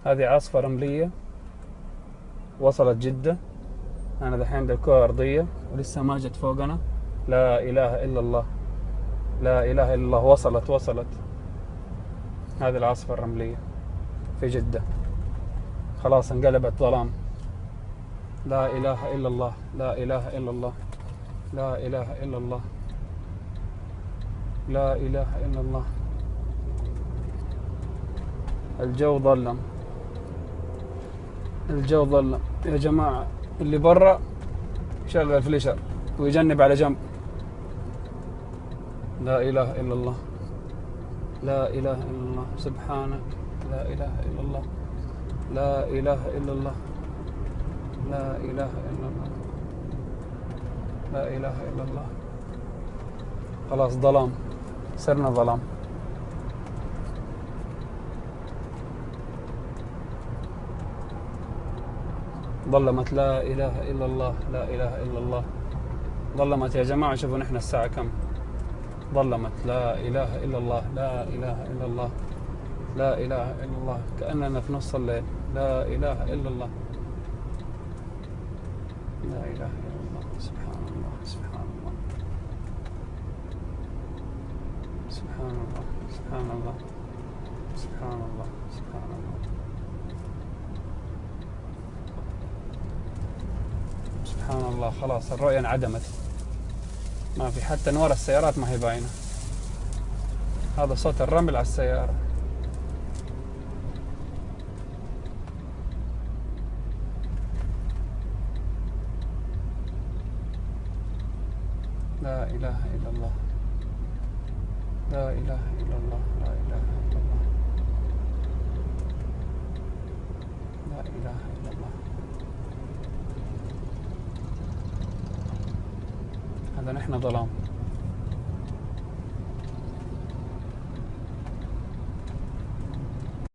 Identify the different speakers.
Speaker 1: هذه عاصفة رملية وصلت جدة. أنا دحين عند الكرة الأرضية ولسه ما جت فوقنا. لا إله إلا الله، لا إله إلا الله. وصلت. هذه العاصفة الرملية في جدة، خلاص انقلبت ظلام. لا إله إلا الله، لا إله إلا الله، لا إله إلا الله، لا إله إلا الله. الجو ظلم، الجو ظلم يا جماعة. اللي برا يشغل فليشر ويجنب على جنب. لا إله إلا الله، لا إله إلا الله. سبحانك، لا إله إلا الله، لا إله إلا الله، لا إله إلا الله، لا إله إلا الله. خلاص ظلام، صرنا ظلام. ظلمت، لا إله إلا الله، لا إله إلا الله. ظلمت يا جماعة. شوفوا نحن الساعة كم. ظلمت، لا إله إلا الله، لا إله إلا الله، لا إله إلا الله. كأننا في نص الليل. لا إله إلا الله، لا إله إلا الله. سبحان الله، سبحان الله، سبحان الله، سبحان الله، سبحان الله، سبحان الله، سبحان الله. خلاص الرؤية انعدمت، ما في حتى نور السيارات ما هي باينة. هذا صوت الرمل على السيارة. لا إله إلا الله، لا إله إلا الله، لا إله إلا الله، لا إله إلا الله. هذا نحن ظلام.